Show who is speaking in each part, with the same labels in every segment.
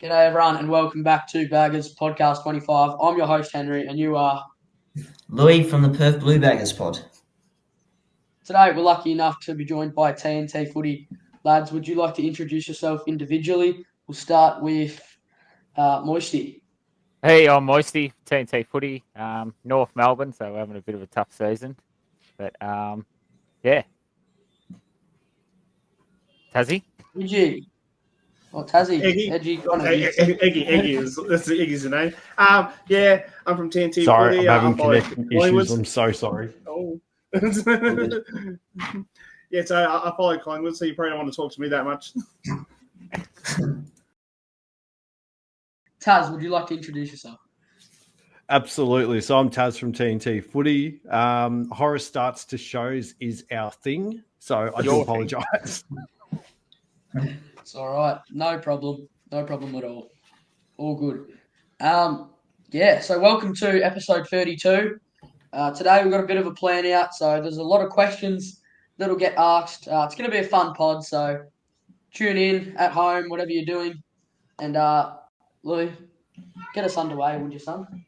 Speaker 1: G'day everyone and welcome back to Baggers Podcast 25. I'm your host Henry and you are.
Speaker 2: Louis from the Perth Blue Baggers pod.
Speaker 1: Today we're lucky enough to be joined by TNT Footy. Lads, would you like to introduce yourself individually? We'll start with Moisty.
Speaker 3: Hey, I'm Moisty, TNT Footy, North Melbourne, so we're having a bit of a tough season. But, yeah. Tassie?
Speaker 1: Eggy. Oh, Tassie.
Speaker 4: Eggy.
Speaker 1: Eggy.
Speaker 4: Eggy's the name. Yeah, I'm from TNT
Speaker 5: Sorry,
Speaker 4: Footy.
Speaker 5: I'm having connection issues. I'm so sorry.
Speaker 4: Oh. Yeah, so I follow Collingwood, so you probably don't want to talk to me that much.
Speaker 1: Taz, would you like to introduce yourself?
Speaker 5: Absolutely. So I'm Taz from TNT Footy. Horror starts to shows is our thing, so I do apologise.
Speaker 1: It's all right. No problem. No problem at all. All good. So welcome to episode 32. Today we've got a bit of a plan out, so there's a lot of questions that'll get asked. It's going to be a fun pod, so tune in at home, whatever you're doing. And Lou, get us underway, would you, son?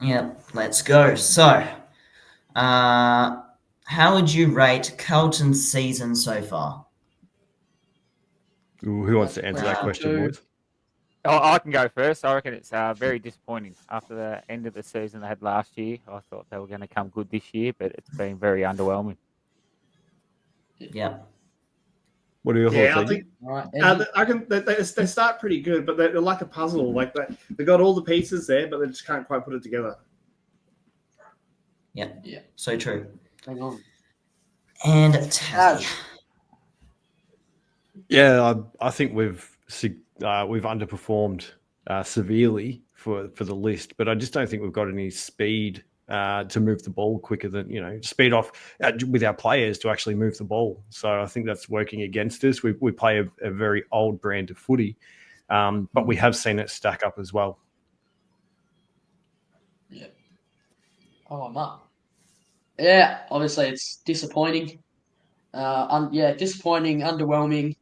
Speaker 2: Yep, let's go. So, how would you rate Carlton's season so far?
Speaker 5: Ooh, who wants to answer that question, boys?
Speaker 3: I can go first. I reckon it's very disappointing. After the end of the season they had last year, I thought they were going to come good this year, but it's been very underwhelming.
Speaker 2: Yeah.
Speaker 5: What are your thoughts?
Speaker 4: I think
Speaker 1: Right,
Speaker 4: they start pretty good, but they're like a puzzle. Like they got all the pieces there, but they just can't quite put it together.
Speaker 2: Yeah.
Speaker 1: Yeah.
Speaker 2: So true.
Speaker 1: hang on.
Speaker 2: And Taz.
Speaker 5: Yeah, I think we've underperformed severely for the list, but I just don't think we've got any speed to move the ball quicker than speed off with our players to actually move the ball. So I think that's working against us. We play a very old brand of footy, but we have seen it stack up as well.
Speaker 1: Yeah. Oh, I'm up. Yeah, obviously it's disappointing. Disappointing, underwhelming.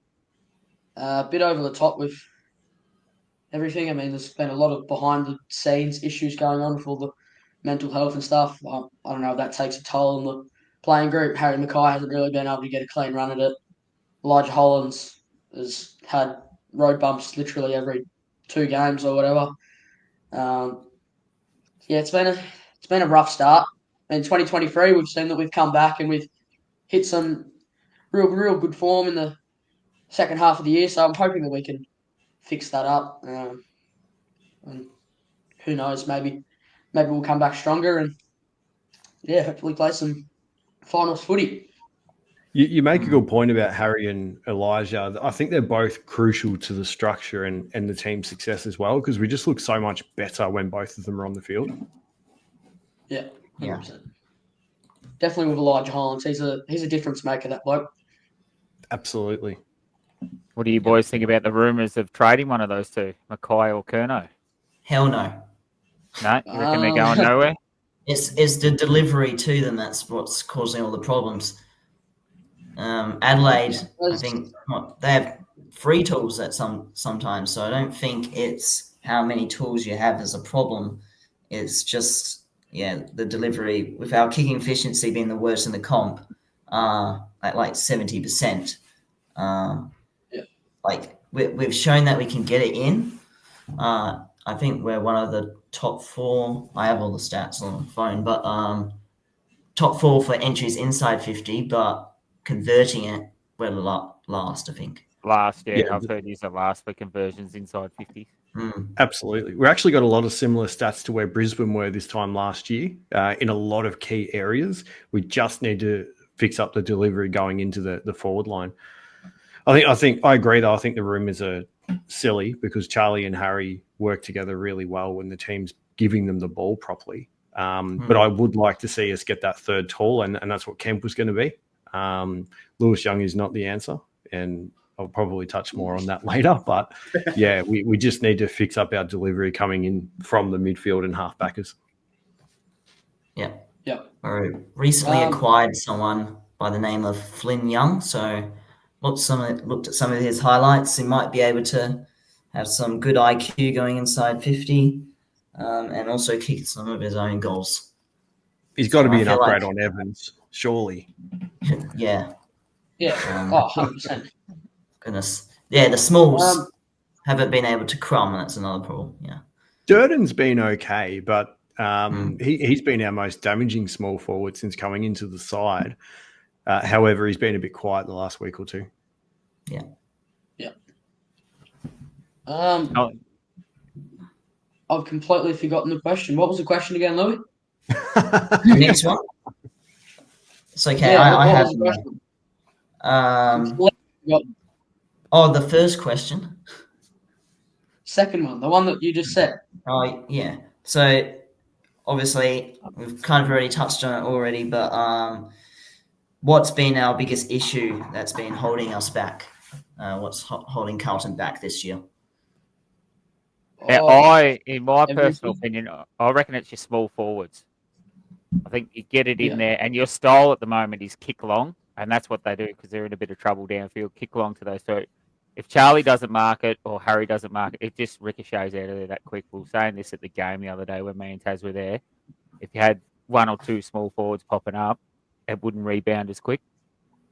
Speaker 1: A bit over the top with everything. I mean, there's been a lot of behind-the-scenes issues going on with all the mental health and stuff. I don't know if that takes a toll on the playing group. Harry Mackay hasn't really been able to get a clean run at it. Elijah Hollins has had road bumps literally every 2 games or whatever. It's been a rough start. In 2023, we've seen that we've come back and we've hit some real good form in the second half of the year. So I'm hoping that we can fix that up. And who knows, maybe we'll come back stronger and hopefully play some finals footy.
Speaker 5: You make a good point about Harry and Elijah. I think they're both crucial to the structure and the team's success as well, because we just look so much better when both of them are on the field.
Speaker 1: Yeah, 100%. Definitely with Elijah Hollins. He's a difference maker, that bloke.
Speaker 5: Absolutely.
Speaker 3: What do you boys think about the rumours of trading one of those two, Mackay or Curnow?
Speaker 2: Hell no.
Speaker 3: No? You reckon they're going nowhere?
Speaker 2: It's the delivery to them that's what's causing all the problems. Adelaide, I think they have free tools at sometimes, so I don't think it's how many tools you have as a problem. It's just the delivery, with our kicking efficiency being the worst in the comp, at like 70%. Like we've shown that we can get it in. I think we're one of the top 4. I have all the stats on my phone, but top 4 for entries inside 50, but converting it, we're last, I think.
Speaker 3: Last, I've heard he's the last for conversions inside 50.
Speaker 5: Absolutely. We've actually got a lot of similar stats to where Brisbane were this time last year in a lot of key areas. We just need to fix up the delivery going into the forward line. I think I agree, though. I think the rumours are silly because Charlie and Harry work together really well when the team's giving them the ball properly. But I would like to see us get that third tall, and that's what Kemp was going to be. Lewis Young is not the answer, and I'll probably touch more on that later. But, we just need to fix up our delivery coming in from the midfield and half-backers.
Speaker 2: Yeah.
Speaker 1: Yeah.
Speaker 2: I recently acquired someone by the name of Flynn Young, so looked at some of his highlights. He might be able to have some good IQ going inside 50, and also kick some of his own goals.
Speaker 5: He's got to
Speaker 2: So
Speaker 5: be
Speaker 2: I
Speaker 5: an
Speaker 2: feel
Speaker 5: upgrade
Speaker 2: like-
Speaker 5: on Evans, surely.
Speaker 2: Yeah,
Speaker 1: Yeah.
Speaker 2: Um,
Speaker 1: Oh, 100%.
Speaker 2: goodness. Yeah, the smalls
Speaker 1: Um,
Speaker 2: haven't been able to crumb, and that's another problem. Yeah.
Speaker 5: Durden's been okay, but he's been our most damaging small forward since coming into the side. However, he's been a bit quiet the last week or two.
Speaker 3: Oh,
Speaker 1: I've completely forgotten the question. What was the question again, Louis?
Speaker 2: Next one. It's okay.
Speaker 1: Yeah,
Speaker 2: I
Speaker 1: what
Speaker 2: have
Speaker 1: was the question?
Speaker 2: one.
Speaker 1: Completely
Speaker 2: Oh, the first question.
Speaker 1: Second one, the one that you just said.
Speaker 2: Oh, yeah. So obviously we've kind of already touched on it already, but what's been our biggest issue that's been holding us back? What's holding Carlton back this year?
Speaker 3: yeah,
Speaker 1: Oh,
Speaker 3: in my
Speaker 1: everything.
Speaker 3: personal opinion, I reckon it's your small forwards. I think you get it in
Speaker 1: Yeah.
Speaker 3: there, and your style at the moment is kick long, and that's what they do because they're in a bit of trouble downfield. Kick long to those. So if Charlie doesn't mark it or Harry doesn't mark it, it just ricochets out of there that quick. We were saying this at the game the other day when me and Taz were there. If you had one or two small forwards popping up, it wouldn't rebound as quick,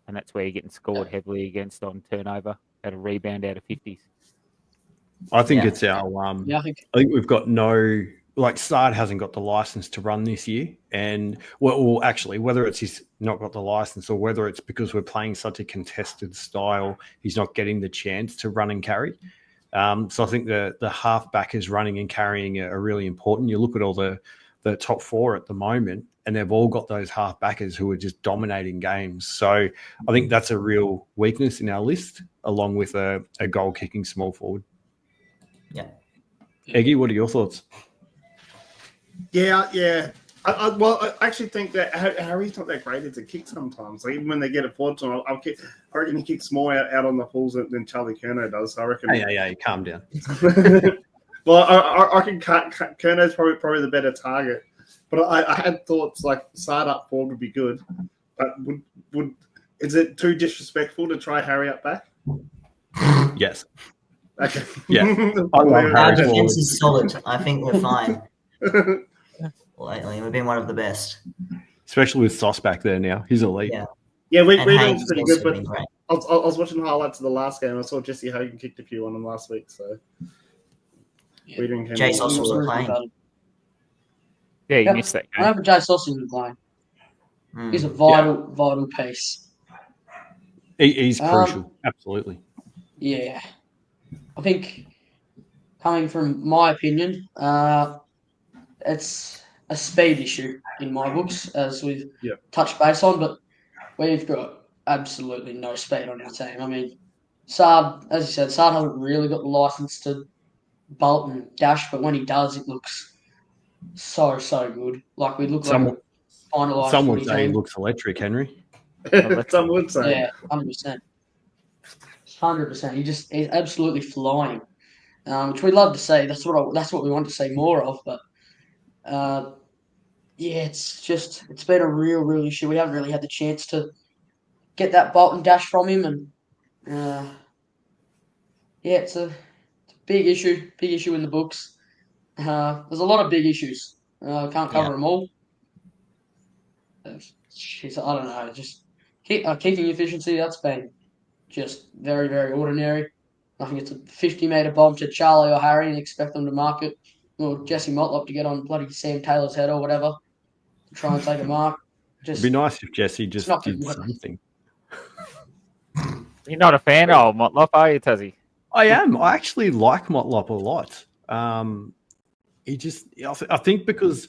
Speaker 3: and that's where you're getting scored heavily against on turnover at a rebound out of 50s.
Speaker 5: I think
Speaker 2: Yeah.
Speaker 5: it's our.
Speaker 1: Yeah, I think
Speaker 5: I think we've got Sard hasn't got the license to run this year, and well, actually, whether it's he's not got the license or whether it's because we're playing such a contested style, he's not getting the chance to run and carry. So I think the halfback is running and carrying are really important. You look at all the top four at the moment, and they've all got those halfbackers who are just dominating games. So I think that's a real weakness in our list, along with a goal kicking small forward.
Speaker 2: Yeah.
Speaker 5: Eggy, what are your thoughts?
Speaker 4: Yeah. I actually think that Harry's not that great as a kick sometimes. Like, even when they get it forward to him, I reckon he kicks more out on the falls than Charlie Curnow does. So I reckon.
Speaker 5: Hey, calm down.
Speaker 4: Well, I reckon Curnow's probably the better target. But I had thoughts like Sard up forward would be good. But is it too disrespectful to try Harry up back?
Speaker 5: Yes.
Speaker 4: Okay.
Speaker 5: Yeah. I love
Speaker 2: Our
Speaker 5: Harry's
Speaker 2: defense
Speaker 5: forward.
Speaker 2: is solid. I think we're fine. Lately, we've been one of the best.
Speaker 5: Especially with Sauce back there now. He's elite.
Speaker 2: Yeah.
Speaker 4: Yeah,
Speaker 2: And
Speaker 4: we're
Speaker 2: Haynes has
Speaker 4: pretty
Speaker 2: also
Speaker 4: good. But
Speaker 2: been great.
Speaker 4: I was watching highlights of the last game. I saw Jesse Hogan kicked a few on them last week. So
Speaker 1: Yeah.
Speaker 4: we didn't.
Speaker 2: Jay Sauce was playing.
Speaker 3: Yeah, you
Speaker 1: Yeah.
Speaker 3: missed that game.
Speaker 1: Whenever Jay Sausage is playing,
Speaker 2: Mm.
Speaker 1: he's a vital piece.
Speaker 5: He's crucial. Absolutely.
Speaker 1: Yeah. I think, coming from my opinion, it's a speed issue in my books, as we've touched base on, but we've got absolutely no speed on our team. I mean, Sard, as you said, Sard hasn't really got the license to bolt and dash, but when he does, it looks so good. Like, we look like a finalised
Speaker 5: Some would
Speaker 1: footy
Speaker 5: say he
Speaker 1: team.
Speaker 5: looks electric, Henry.
Speaker 4: Some would say.
Speaker 1: Yeah, 100%. 100%. He's absolutely flying, which we love to see. That's what we want to see more of. But it's been a real issue. We haven't really had the chance to get that bolt and dash from him, and it's a big issue in the books. There's a lot of big issues. Can't cover them all. I don't know. Just kicking efficiency. That's been just very ordinary. I think it's a 50-metre bomb to Charlie or Harry and expect them to mark it, or Jesse Motlop to get on bloody Sam Taylor's head or whatever to try and take a mark.
Speaker 5: It'd be nice if Jesse just
Speaker 1: not
Speaker 5: did
Speaker 1: gonna work.
Speaker 5: something.
Speaker 3: You're not a fan of Motlop, are you, Tazzy?
Speaker 5: I am. I actually like Motlop a lot. I think because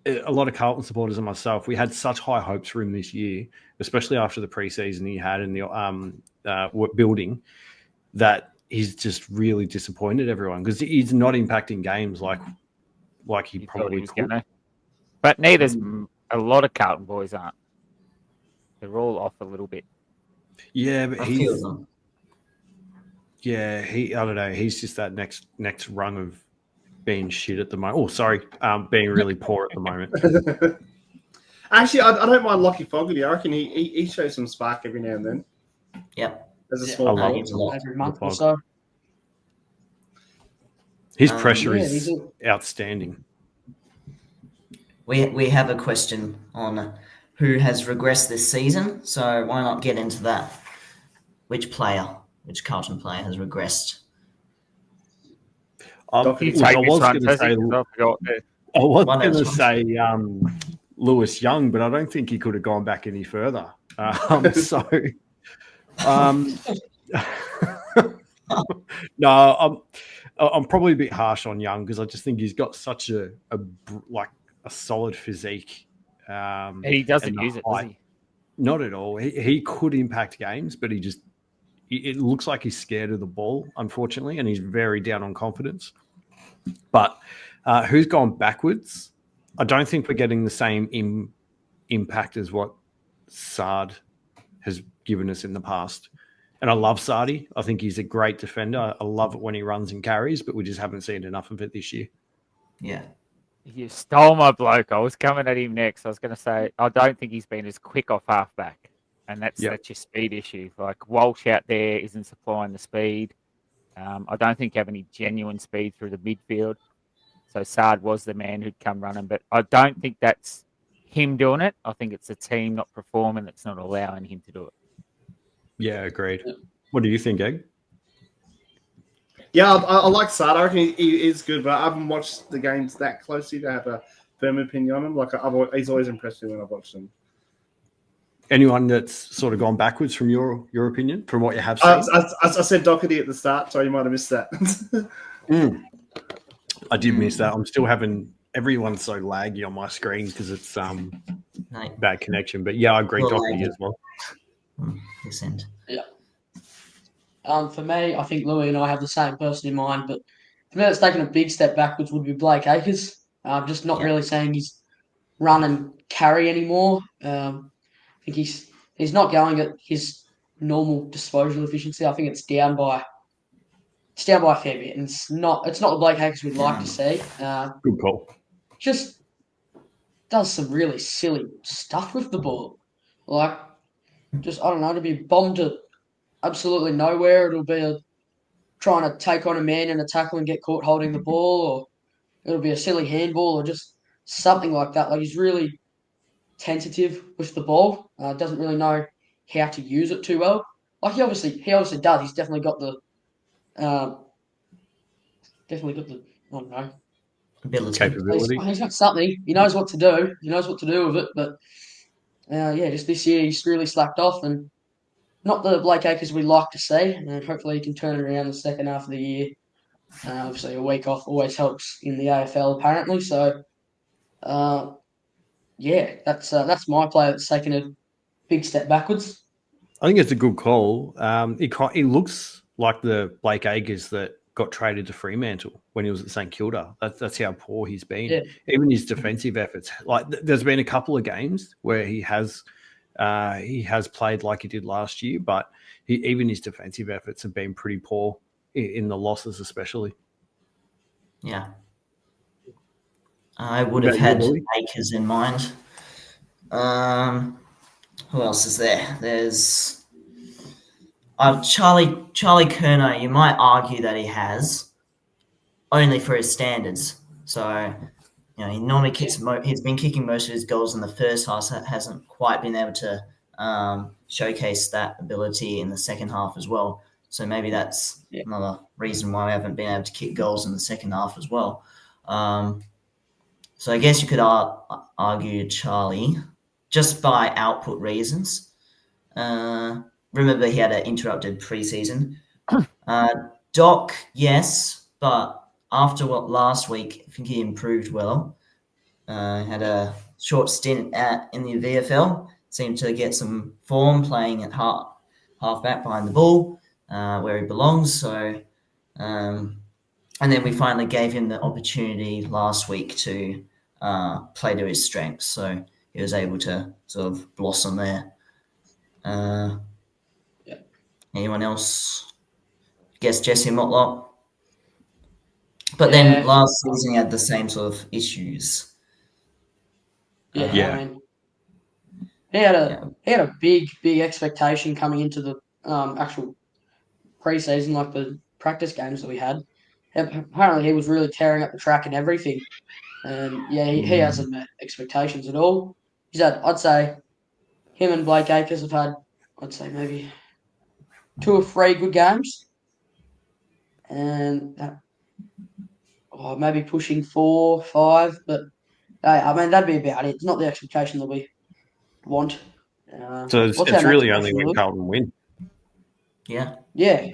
Speaker 5: a lot of Carlton supporters and myself, we had such high hopes for him this year, especially after the preseason he had in the building, that he's just really disappointed everyone because he's not impacting games like he
Speaker 3: You thought
Speaker 5: probably
Speaker 3: he was
Speaker 5: could.
Speaker 3: gonna. But neither's a lot of Carlton boys aren't. They're all off a little bit.
Speaker 5: Yeah, but
Speaker 2: A few of them.
Speaker 5: I don't know. He's just that next rung of being shit at the moment. Oh, sorry, being really poor at the moment.
Speaker 4: Actually, I don't mind Lockie Fogarty. I reckon he shows some spark every now and then.
Speaker 2: Yep.
Speaker 4: As a
Speaker 1: Yeah.
Speaker 4: small
Speaker 5: I love
Speaker 4: player.
Speaker 2: It's a lot.
Speaker 1: Every month or
Speaker 5: Fog.
Speaker 1: so.
Speaker 5: His pressure
Speaker 1: yeah,
Speaker 5: is outstanding.
Speaker 2: We have a question on who has regressed this season, so why not get into that? Which Carlton player has regressed?
Speaker 4: Doherty.
Speaker 3: You
Speaker 5: Look,
Speaker 3: take
Speaker 5: I
Speaker 3: this
Speaker 5: was
Speaker 3: one,
Speaker 5: going to say,
Speaker 3: Fezzi, 'cause I forgot the-
Speaker 5: I was
Speaker 2: One
Speaker 5: going
Speaker 2: at a
Speaker 5: to
Speaker 2: time.
Speaker 5: say Lewis Young, but I don't think he could have gone back any further. So, no, I'm probably a bit harsh on Young because I just think he's got such a solid physique.
Speaker 3: He doesn't
Speaker 5: and the
Speaker 3: use it, does
Speaker 5: height.
Speaker 3: he?
Speaker 5: Not at all. He could impact games, but it looks like he's scared of the ball, unfortunately, and he's very down on confidence. But who's gone backwards? I don't think we're getting the same impact as what Sard has given us in the past. And I love Sardi. I think he's a great defender. I love it when he runs and carries, but we just haven't seen enough of it this year.
Speaker 2: Yeah.
Speaker 3: You stole my bloke. I was coming at him next. I was going to say, I don't think he's been as quick off halfback. And that's your speed issue. Like Walsh out there isn't supplying the speed. I don't think you have any genuine speed through the midfield. So Sard was the man who'd come running. But I don't think that's him doing it. I think it's the team not performing that's not allowing him to do it.
Speaker 5: Yeah, agreed. What do you think, Egg?
Speaker 4: Yeah, I like Sard. I reckon he is good, but I haven't watched the games that closely to have a firm opinion on him. He's always impressed me when I've watched him.
Speaker 5: Anyone that's sort of gone backwards from your opinion, from what you have seen?
Speaker 4: I said Doherty at the start, so you might have missed that.
Speaker 5: I did miss that. I'm still having everyone's so laggy on my screen because it's bad connection. But yeah, I agree, Doherty as well.
Speaker 2: Percent.
Speaker 1: Yeah. For me, I think Louis and I have the same person in mind, but for me, that's taken a big step backwards would be Blake Acres. I'm just not really seeing his run and carry anymore. I think he's not going at his normal disposal efficiency. I think it's down by a fair bit, and it's not the Blake Acres we'd like to see.
Speaker 5: Good call.
Speaker 1: Just does some really silly stuff with the ball, like just I don't know, to be bombed to absolutely nowhere. It'll be trying to take on a man in a tackle and get caught holding the ball, or it'll be a silly handball, or just something like that. Like he's really tentative with the ball. Doesn't really know how to use it too well. Like he obviously does. He's definitely got the I don't know.
Speaker 2: Ability.
Speaker 5: Capability.
Speaker 1: He's got something. He knows what to do. He knows what to do with it. But just this year he's really slacked off, and not the Blake Acres we like to see. And hopefully he can turn it around the second half of the year. Obviously a week off always helps in the AFL apparently. So that's my player that's taken a big step backwards.
Speaker 5: I think it's a good call. He looks like the Blake Acres that got traded to Fremantle when he was at St Kilda. That's how poor he's been.
Speaker 1: Yeah.
Speaker 5: Even his defensive efforts. Like there's been a couple of games where he has played like he did last year, but even his defensive efforts have been pretty poor in the losses, especially.
Speaker 2: Yeah. I would have had Acres in mind. Who else is there? There's Charlie Curnow. You might argue that he has, only for his standards. So, he normally kicks. He's been kicking most of his goals in the first half. So hasn't quite been able to showcase that ability in the second half as well. So maybe that's another reason why we haven't been able to kick goals in the second half as well. So I guess you could argue Charlie just by output reasons. Remember, he had an interrupted preseason. Doc, yes, but after last week, I think he improved well. Had a short stint in the VFL. Seemed to get some form playing at halfback behind the ball, where he belongs. So, and then we finally gave him the opportunity last week to play to his strengths. So he was able to sort of blossom there. Anyone else? Guess Jesse Motlop. But then last season he had the same sort of issues.
Speaker 1: I mean, he had a big expectation coming into the actual preseason, like the practice games that we had. apparently he was really tearing up the track and everything. And yeah, he hasn't met expectations at all. He's had, I'd say, him and Blake Acres have had, I'd say maybe 2 or 3 good games, and maybe pushing 4, 5. But I mean, that'd be about it. It's not the expectation that we want.
Speaker 5: So it's
Speaker 1: what's our
Speaker 5: really
Speaker 1: next
Speaker 5: only
Speaker 1: question,
Speaker 5: when
Speaker 1: Luke?
Speaker 5: Carlton win.
Speaker 2: Yeah.
Speaker 1: Yeah,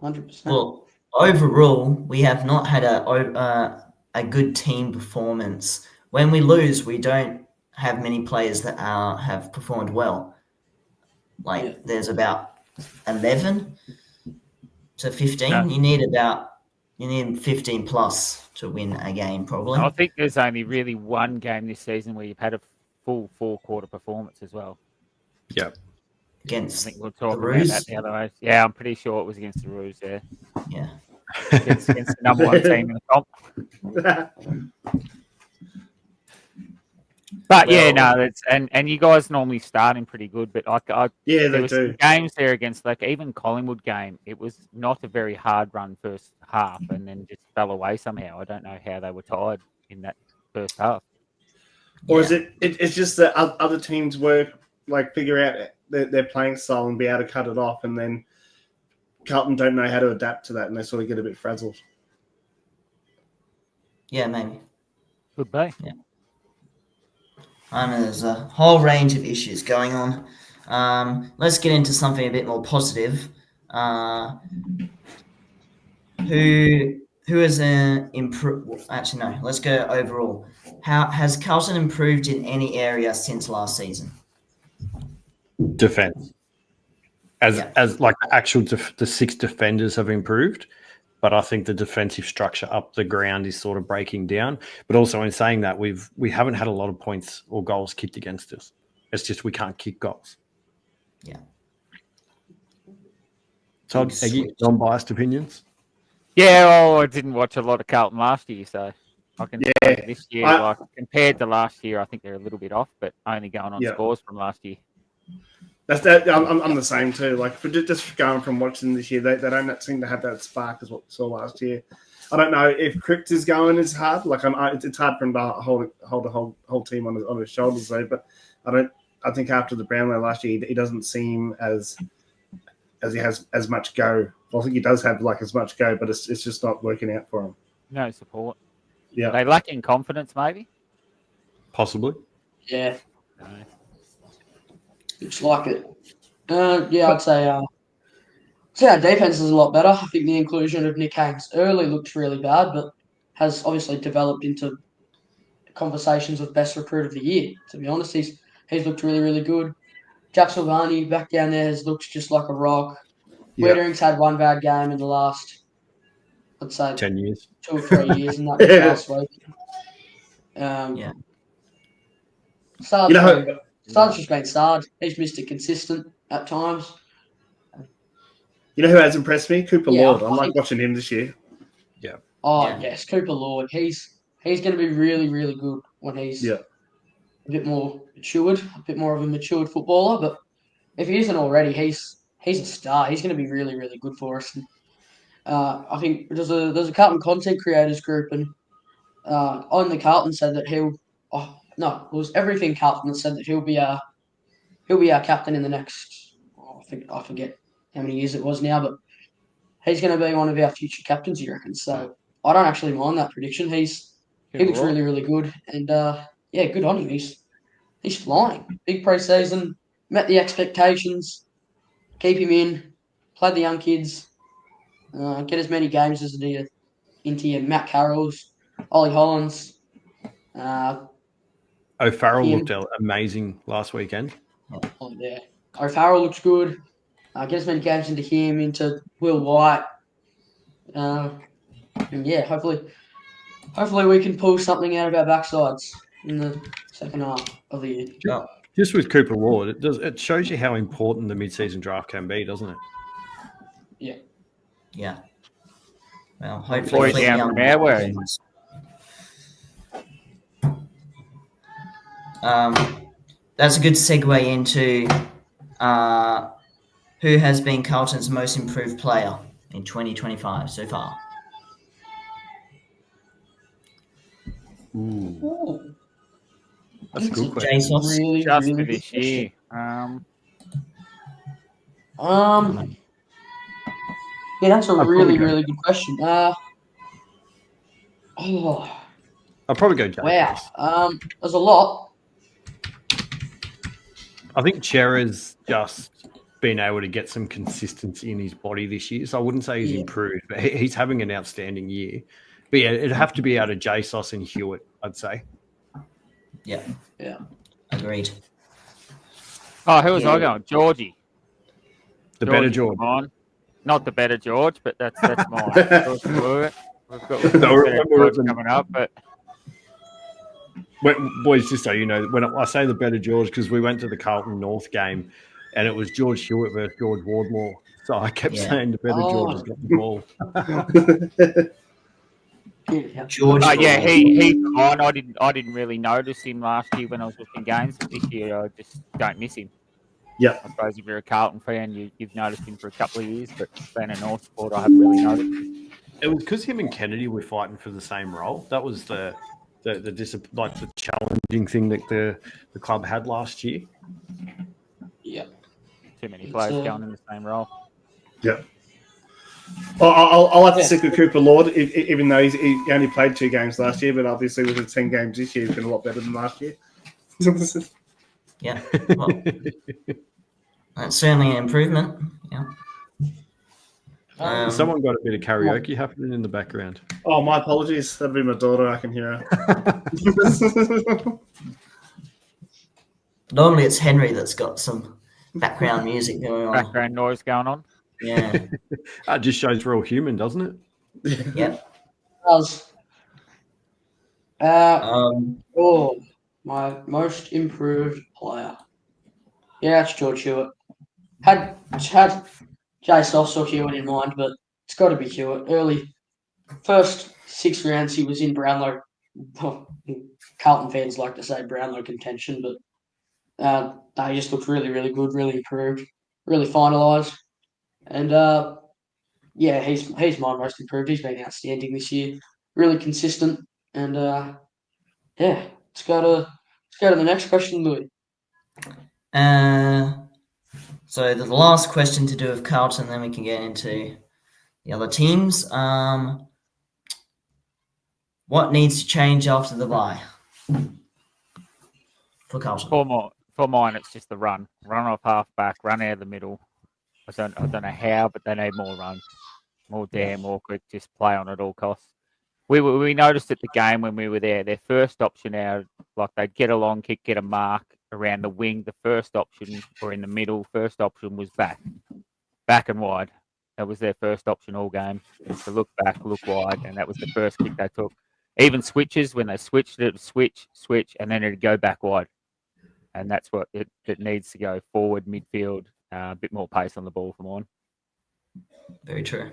Speaker 1: 100%.
Speaker 2: Well, overall, we have not had a good team performance. When we lose, we don't have many players that have performed well. Like there's about 11 to 15.
Speaker 3: Yeah.
Speaker 2: You need 15 plus to win a game, probably.
Speaker 3: I think there's only really one game this season where you've had a full 4-quarter performance as well.
Speaker 5: Yeah.
Speaker 3: I
Speaker 2: Against
Speaker 3: think we'll talk
Speaker 2: the
Speaker 3: about
Speaker 2: Roos.
Speaker 3: that the other way. Yeah, I'm pretty sure it was against the Roos there.
Speaker 2: Yeah.
Speaker 3: Against the number 1 team in the comp. But yeah, no, that's and you guys normally starting pretty good, but
Speaker 4: Yeah,
Speaker 3: there
Speaker 4: they
Speaker 3: was
Speaker 4: do.
Speaker 3: some games there against like even Collingwood game. It was not a very hard run first half, and then just fell away somehow. I don't know how they were tired in that first half.
Speaker 4: Or is it's just that other teams figure out their playing style and be able to cut it off, and then Carlton don't know how to adapt to that, and they sort of get a bit frazzled.
Speaker 2: Yeah, maybe.
Speaker 3: Could be.
Speaker 2: There's a whole range of issues going on. Let's get into something a bit more positive. Who has improved? Actually, no. Let's go overall. How has Carlton improved in any area since last season?
Speaker 5: Defense. As like the actual the 6 defenders have improved, but I think the defensive structure up the ground is sort of breaking down. But also in saying that, we haven't had a lot of points or goals kicked against us. It's just we can't kick goals.
Speaker 2: Yeah.
Speaker 5: Todd, Eggy, non-biased opinions?
Speaker 3: Yeah, well, I didn't watch a lot of Carlton last year, so I can say this year, like compared to last year, I think they're a little bit off, but only going on scores from last year.
Speaker 4: That's that. I'm the same too. Like for just going from watching this year, they don't seem to have that spark as what we saw last year. I don't know if Cripps is going as hard. Like it's hard for him to hold the whole team on his shoulders though. But I think after the Brownlow last year, he doesn't seem as he has as much go. I think he does have like as much go, but it's just not working out for him.
Speaker 3: No support.
Speaker 4: Yeah,
Speaker 3: they lack in confidence, maybe.
Speaker 5: Possibly.
Speaker 1: Yeah.
Speaker 3: No.
Speaker 1: Looks like it. I'd say our defense is a lot better. I think the inclusion of Nick Haynes early looked really bad, but has obviously developed into conversations with best recruit of the year. To be honest, he's looked really, really good. Jack Silvani back down there has looked just like a rock. Wiedering's had one bad game in the last, I'd say,
Speaker 5: 10 years,
Speaker 1: 2 or 3 years, and that was last week. Sard's just been Sard. He's Mr. Consistent at times.
Speaker 4: You know who has impressed me? Cooper Lord. I like
Speaker 1: think
Speaker 4: watching him this year.
Speaker 5: Yeah.
Speaker 1: Yes, Cooper Lord. He's going to be really, really good when he's a bit more matured, a bit more of a matured footballer. But if he isn't already, he's a star. He's going to be really, really good for us. And, I think there's a Carlton content creators group, and on the Carlton said that it was everything Carlton that said that he'll be our captain in the next. I forget how many years it was now, but he's going to be one of our future captains, you reckon? So I don't actually mind that prediction. He looks really, really good, and good on him. He's flying. Big pre-season, met the expectations. Keep him in, play the young kids, get as many games as the into your Matt Carrolls, Ollie Hollins.
Speaker 5: O'Farrell looked amazing last weekend.
Speaker 1: O'Farrell looks good. Get as many games into him, into Will White. Hopefully we can pull something out of our backsides in the second half of the year.
Speaker 2: Oh,
Speaker 5: Just with Cooper Ward, it shows you how important the mid-season draft can be, doesn't it?
Speaker 1: Yeah.
Speaker 2: yeah. Well, hopefully
Speaker 3: down from our way.
Speaker 2: That's a good segue into who has been Carlton's most improved player in 2025 so far.
Speaker 5: Ooh,
Speaker 1: Ooh,
Speaker 5: that's a good question.
Speaker 2: Jesus.
Speaker 1: Really,
Speaker 3: Just
Speaker 1: really
Speaker 3: for
Speaker 1: good
Speaker 3: this
Speaker 1: question.
Speaker 3: year.
Speaker 1: Yeah, that's a
Speaker 5: I'd probably
Speaker 1: really,
Speaker 5: go-
Speaker 1: really good question. Oh,
Speaker 5: I'll probably go Jake.
Speaker 1: wow. There's a lot.
Speaker 5: I think Chera's just been able to get some consistency in his body this year. So I wouldn't say he's
Speaker 1: Yeah.
Speaker 5: improved, but he's having an outstanding year. But yeah, it'd have to be out of JSOS and Hewitt, I'd say.
Speaker 2: Yeah.
Speaker 1: Yeah.
Speaker 2: Agreed.
Speaker 3: Oh, who was I
Speaker 2: Yeah.
Speaker 3: going? Georgie.
Speaker 5: The better
Speaker 3: Georgie's
Speaker 5: George.
Speaker 3: mine. Not the better George, but that's mine. George Stewart. We've got
Speaker 5: No,
Speaker 3: the better
Speaker 5: remember
Speaker 3: George
Speaker 5: when-
Speaker 3: coming up, but
Speaker 5: Boys, just so you know, when I say the better George, because we went to the Carlton North game and it was George Hewitt versus George Wardmore. So I kept
Speaker 2: Yeah.
Speaker 5: saying the better George
Speaker 1: Oh.
Speaker 5: has got the ball.
Speaker 1: Yeah.
Speaker 2: George.
Speaker 3: yeah, he's mine. I didn't really notice him last year when I was looking games, but this year I just don't miss him.
Speaker 4: Yeah.
Speaker 3: I suppose if you're a Carlton fan, you've noticed him for a couple of years, but being a North supporter, I haven't really noticed him.
Speaker 5: It was because him and Kennedy were fighting for the same role. That was the challenging thing that the club had last year.
Speaker 1: Yeah.
Speaker 3: Too many
Speaker 1: It's,
Speaker 3: players going in the same role.
Speaker 4: Yeah. I'll have to
Speaker 1: Yeah.
Speaker 4: stick with Cooper Lord, even though he only played 2 games last year, but obviously with the 10 games this year, he's been a lot better than last year.
Speaker 2: Yeah. Well, that's certainly an improvement. Yeah.
Speaker 5: Someone got a bit of karaoke happening in the background.
Speaker 4: Oh, my apologies. That'd be my daughter. I can hear her.
Speaker 2: Normally it's Henry that's got some background music going on.
Speaker 3: Background noise going on.
Speaker 2: Yeah.
Speaker 5: That just shows we're all human, doesn't it?
Speaker 2: Yeah.
Speaker 1: Does.
Speaker 2: Um,
Speaker 1: My most improved player. Yeah, it's George Hewitt. Had JSOS or Hewitt in mind, but it's got to be Hewitt. Early first 6 rounds, he was in Brownlow. Carlton fans like to say Brownlow contention, but he just looked really, really good, really improved, really finalised, and yeah, he's my most improved. He's been outstanding this year, really consistent, and yeah, let's go to the next question, Louis.
Speaker 2: so the last question to do with Carlton, then we can get into the other teams. What needs to change after the bye for Carlton?
Speaker 3: For mine, it's just the run off half back, run out of the middle. I don't know how, but they need more run, more damn, more quick. Just play on at all costs. We noticed at the game when we were there, their first option out, like they'd get a long kick, get a mark around the wing. The first option, or in the middle, first option was back and wide. That was their first option all game, to look back, look wide, and that was the first kick they took. Even switches, when they switched it, switch, and then it'd go back wide. And that's what it needs to go forward, midfield, a bit more pace on the ball from on.
Speaker 2: Very true.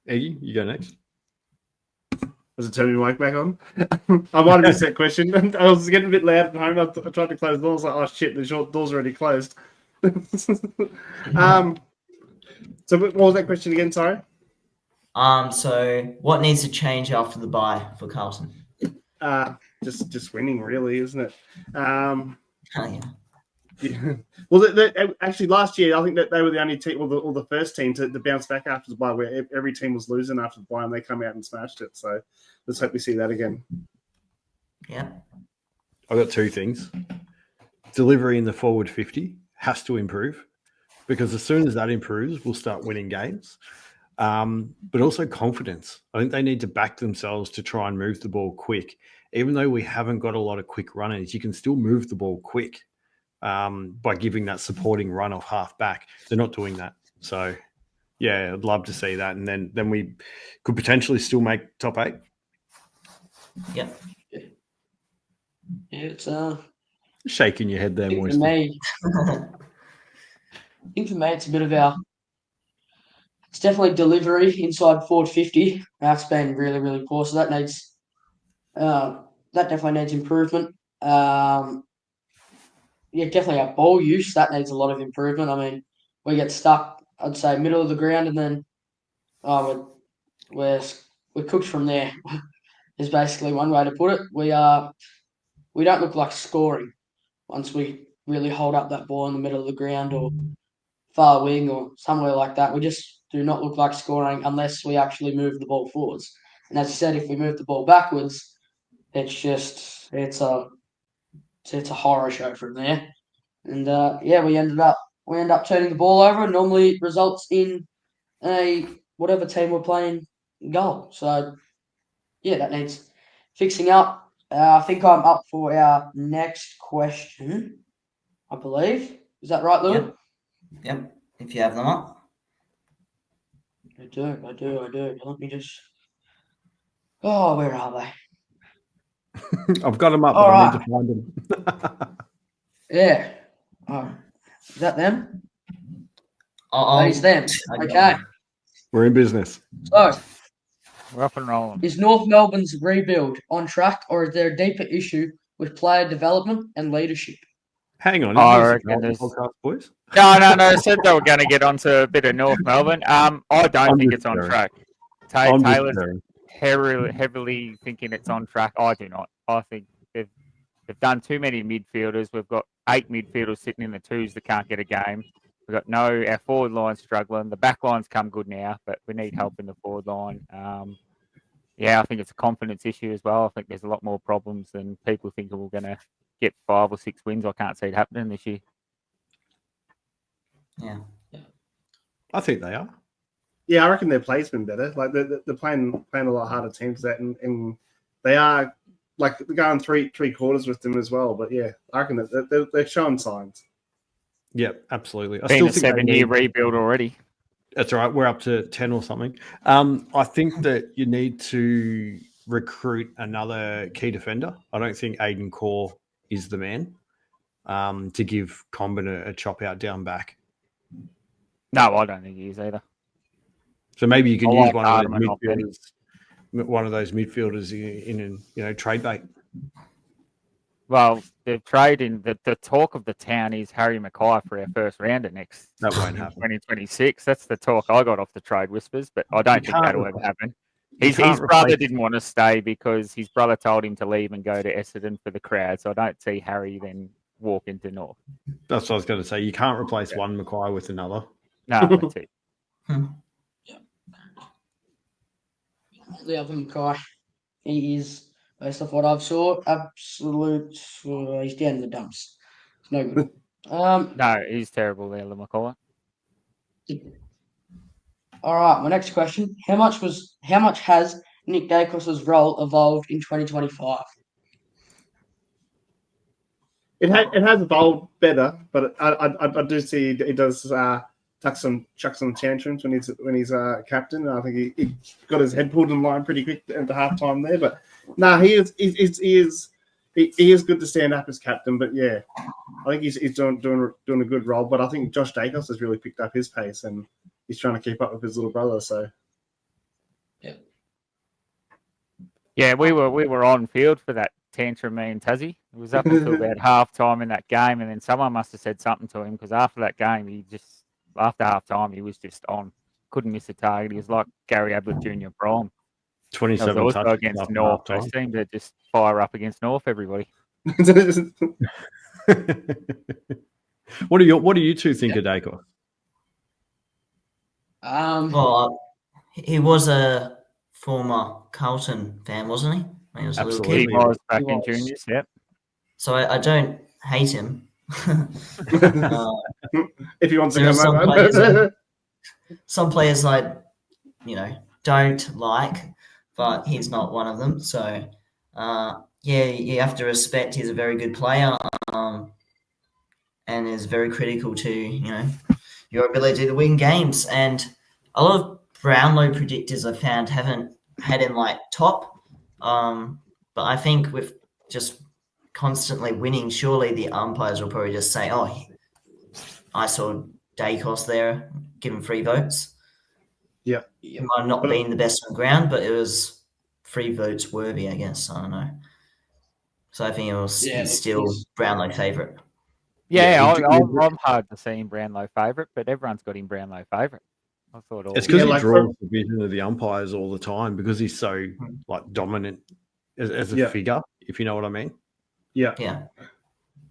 Speaker 5: Eggy, you go next.
Speaker 4: Was it turning your mic back on? I might have missed that question. I was getting a bit loud at home. I tried to close the doors. Like, oh shit, the door's already closed. So what was that question again? Sorry.
Speaker 2: So what needs to change after the bye for Carlton?
Speaker 4: Just winning, really, isn't it?
Speaker 2: Oh, yeah.
Speaker 4: Yeah. Well, actually, last year I think that they were the only team, or the first team to bounce back after the bye, where every team was losing after the bye, and they come out and smashed it. So let's hope we see that again.
Speaker 2: Yeah.
Speaker 5: I've got 2 things. Delivery in the forward 50 has to improve, because as soon as that improves, we'll start winning games. But also confidence. I think they need to back themselves to try and move the ball quick. Even though we haven't got a lot of quick runners, you can still move the ball quick by giving that supporting run off half back. They're not doing that. So, yeah, I'd love to see that. And then we could potentially still make top 8.
Speaker 2: Yeah.
Speaker 1: Yeah, it's
Speaker 5: Shaking your head there,
Speaker 1: I think
Speaker 5: Moisty.
Speaker 1: for me, it's a bit of it's definitely delivery inside forward 50. That's been really, really poor. So that definitely needs improvement. Yeah, definitely our ball use, that needs a lot of improvement. I mean, we get stuck, I'd say, middle of the ground, and then we're cooked from there. is basically one way to put it. We don't look like scoring once we really hold up that ball in the middle of the ground or far wing or somewhere like that. We just do not look like scoring unless we actually move the ball forwards. And as you said, if we move the ball backwards, it's a horror show from there. And we end up turning the ball over, and normally it results in a whatever team we're playing goal. So yeah, that needs fixing up. I think I'm up for our next question. I believe, is that right, Lou?
Speaker 2: Yep. If you have them up.
Speaker 1: I do. Let me just. Oh, where are they?
Speaker 5: I've got them up,
Speaker 1: All
Speaker 5: but I
Speaker 1: right.
Speaker 5: need to find them.
Speaker 1: Yeah. Oh, is that them?
Speaker 2: I'll,
Speaker 1: That is them.
Speaker 2: I got
Speaker 1: Okay.
Speaker 2: them.
Speaker 5: We're in business.
Speaker 1: So,
Speaker 3: We're up and rolling.
Speaker 1: is North Melbourne's rebuild on track, or is there a deeper issue with player development and leadership?
Speaker 5: Hang on.
Speaker 3: I
Speaker 5: Is this a
Speaker 3: reckon there's-
Speaker 5: podcast, boys?
Speaker 3: No. I said they were going to get onto a bit of North Melbourne. I don't
Speaker 5: I'm
Speaker 3: think
Speaker 5: just
Speaker 3: it's on
Speaker 5: joking.
Speaker 3: track.
Speaker 5: I'm just
Speaker 3: Taylor's
Speaker 5: joking.
Speaker 3: heavily thinking it's on track. I do not. I think they've done too many midfielders. We've got 8 midfielders sitting in the twos that can't get a game. We've got our forward line's struggling. The back line's come good now, but we need help in the forward line. I think it's a confidence issue as well. I think there's a lot more problems than people think we're going to get 5 or 6 wins. I can't see it happening this year.
Speaker 2: Yeah.
Speaker 5: I think they are.
Speaker 4: Yeah, I reckon their play's been better. Like they're playing a lot harder teams that, and they are like they're going three quarters with them as well. But yeah, I reckon that they're showing signs.
Speaker 5: Yeah, absolutely. I
Speaker 3: Been
Speaker 5: still
Speaker 3: a
Speaker 5: think they
Speaker 3: 7-year
Speaker 5: need-
Speaker 3: rebuild already.
Speaker 5: That's all right. We're up to 10 or something. I think that you need to recruit another key defender. I don't think Aiden Core is the man to give Comben a chop out down back.
Speaker 3: No, I don't think he is either.
Speaker 5: So maybe you can
Speaker 3: I
Speaker 5: use
Speaker 3: like
Speaker 5: one of
Speaker 3: Hardeman
Speaker 5: those
Speaker 3: off there.
Speaker 5: midfielders in trade bait.
Speaker 3: Well, the talk of the town is Harry Mackay for our first rounder next
Speaker 5: That won't happen.
Speaker 3: 2026. That's the talk I got off the trade whispers, but I don't think
Speaker 5: can't
Speaker 3: that'll ever
Speaker 5: replace-
Speaker 3: happen.
Speaker 5: you
Speaker 3: His
Speaker 5: can't
Speaker 3: brother
Speaker 5: replace-
Speaker 3: didn't want to stay because his brother told him to leave and go to Essendon for the crowd. So I don't see Harry then walk into North.
Speaker 5: That's what I was going to say. You can't replace one Mackay with another.
Speaker 3: No, that's it.
Speaker 1: The other Mackay, he is, based off what I've saw, absolute. He's down in the dumps. It's no good.
Speaker 3: No, he's terrible there, Mackay.
Speaker 1: All right, my next question: How much has Nick Dacos's role evolved in 2025?
Speaker 4: It has evolved better, but I do see he does chuck some tantrums when he's captain. And I think he got his head pulled in line pretty quick at the halftime there. But he is good to stand up as captain. But yeah, I think he's doing a good role. But I think Josh Dacos has really picked up his pace and he's trying to keep up with his little brother. So
Speaker 3: Yeah, we were on field for that tantrum, me and Tassie. It was up until about half time in that game, and then someone must have said something to him because after that game, after half time, he was just on. Couldn't miss a target. He was like Gary Ablett Jr. Prime. That
Speaker 5: 27
Speaker 3: was also
Speaker 5: touches
Speaker 3: against
Speaker 5: after
Speaker 3: North. They
Speaker 5: half-time.
Speaker 3: seem to just fire up against North, everybody.
Speaker 5: What do you two think of Dacos?
Speaker 2: Well, he was a former Carlton fan, wasn't he? When he was a little
Speaker 5: Absolutely.
Speaker 3: He
Speaker 2: kid.
Speaker 3: was back
Speaker 1: He
Speaker 3: in
Speaker 1: was.
Speaker 3: juniors, yep.
Speaker 2: So I don't hate him.
Speaker 4: if he wants to
Speaker 2: There are
Speaker 4: come
Speaker 2: some
Speaker 4: over.
Speaker 2: players some players I, don't like, but he's not one of them. So, you have to respect he's a very good player, and is very critical to your ability to win games. And a lot of Brownlow predictors I found haven't had him like top, but I think with just constantly winning, surely the umpires will probably just say, "Oh, I saw Dacos there, give him free votes."
Speaker 4: Yeah.
Speaker 2: He might have not been the best on the ground, but it was free votes worthy, I guess. I don't know. So I think he's still Brownlow favourite.
Speaker 3: Yeah,
Speaker 5: he-
Speaker 3: I'm hard to see him Brownlow favourite, but everyone's got him Brownlow favourite. I thought all.
Speaker 5: It's because
Speaker 4: Yeah,
Speaker 5: he
Speaker 4: like
Speaker 5: draws the vision of the umpires all the time because he's so dominant as a
Speaker 4: Yeah.
Speaker 5: figure, if you know what I mean.
Speaker 4: Yeah.
Speaker 2: Yeah.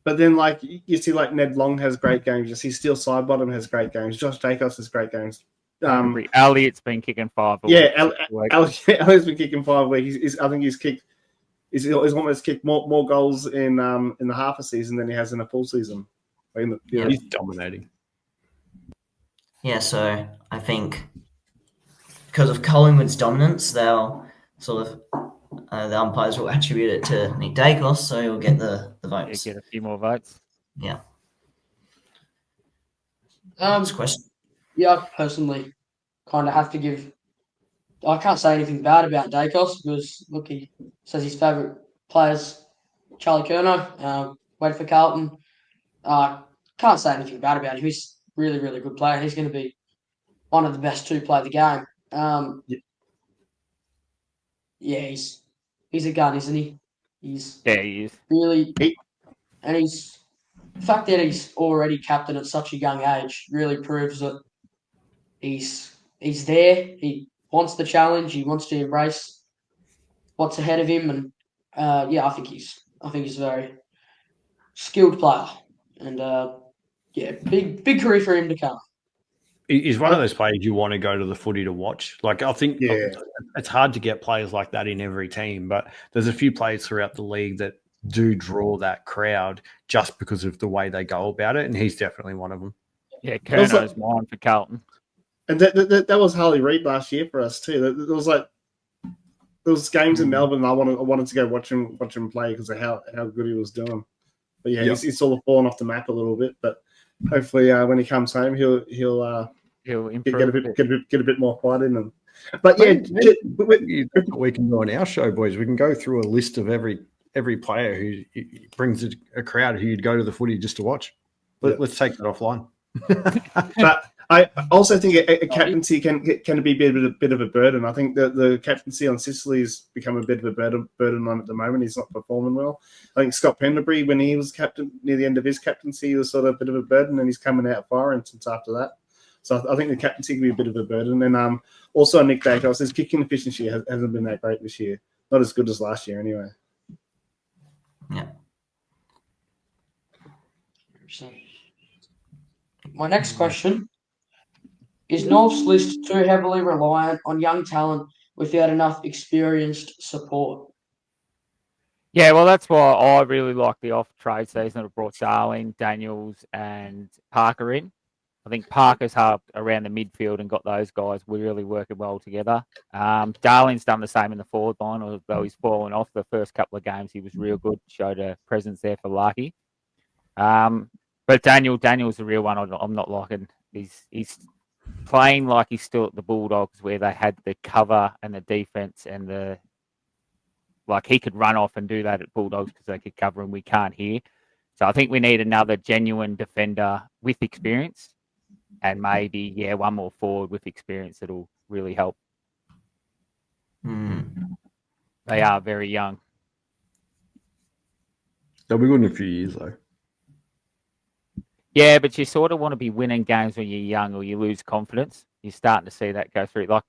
Speaker 4: But then, like, you see, like, Ned Long has great games. You see Steel Sidebottom has great games. Josh Dacos has great games.
Speaker 3: Elliot's been kicking 5 a
Speaker 4: Yeah,
Speaker 3: week.
Speaker 4: Alex been kicking 5 a week. I think he's kicked. He's almost kicked more goals in the half a season than he has in a full season.
Speaker 2: Yeah.
Speaker 5: He's dominating.
Speaker 2: Yeah, so I think because of Collingwood's dominance, they'll sort of the umpires will attribute it to Nick Dacos, so he'll get the
Speaker 3: Yeah,
Speaker 2: votes.
Speaker 3: get a few more votes.
Speaker 2: Yeah.
Speaker 1: Um,
Speaker 2: Next question.
Speaker 1: yeah, I personally kind of have to give. I can't say anything bad about Dacos because look, he says his favourite players, Charlie Curnow, waited for Carlton. Can't say anything bad about him. He's really, really good player. He's going to be one of the best to play the game. Yeah, he's a gun, isn't he? He's
Speaker 3: Yeah, he is.
Speaker 1: really, and the fact that he's already captain at such a young age really proves that he's there. He wants the challenge. He wants to embrace what's ahead of him, and I think he's a very skilled player, and big career for him to come.
Speaker 5: He's one of those players you want to go to the footy to watch. Like, I think
Speaker 4: Yeah.
Speaker 5: it's hard to get players like that in every team, but there's a few players throughout the league that do draw that crowd just because of the way they go about it, and he's definitely one of them.
Speaker 3: Yeah,
Speaker 4: Also-
Speaker 3: Curnow's mine for Carlton.
Speaker 4: And that was Harley Reid last year for us too. There was games in Melbourne. And I wanted to go watch him play because of how good he was doing. But yeah,
Speaker 5: Yep.
Speaker 4: he's sort of fallen off the map a little bit. But hopefully, when he comes home, he'll
Speaker 3: He'll
Speaker 4: get
Speaker 3: improve
Speaker 4: a bit more fight in him. But yeah,
Speaker 5: That's what we can do on our show, boys. We can go through a list of every player who brings a crowd who you'd go to the footy just to watch. Let's take that offline.
Speaker 4: but I also think a captaincy can be a bit of a burden. I think that the captaincy on Sicily has become a bit of a burden on at the moment. He's not performing well. I think Scott Pendlebury, when he was captain near the end of his captaincy, he was sort of a bit of a burden, and he's coming out firing since after that. So I think the captaincy can be a bit of a burden. And also Nick Dacos, his kicking efficiency hasn't been that great this year. Not as good as last year, anyway.
Speaker 2: Yeah.
Speaker 1: My next question is: North's list too heavily reliant on young talent without enough experienced support?
Speaker 3: Yeah, well, that's why I really like the off-trade season that brought Darling, Daniels, and Parker in. I think Parker's helped around the midfield and got those guys really working well together. Darling's done the same in the forward line, although he's fallen off the first couple of games. He was real good, showed a presence there for Larky. But Daniel's the real one I'm not liking. He's playing like he's still at the Bulldogs, where they had the cover and the defense and he could run off and do that at Bulldogs because they could cover him. We can't here. So I think we need another genuine defender with experience, and maybe one more forward with experience that'll really help. They are very young.
Speaker 5: They'll be good in a few years, though.
Speaker 3: Yeah, but you sort of want to be winning games when you're young, or you lose confidence. You're starting to see that go through. Like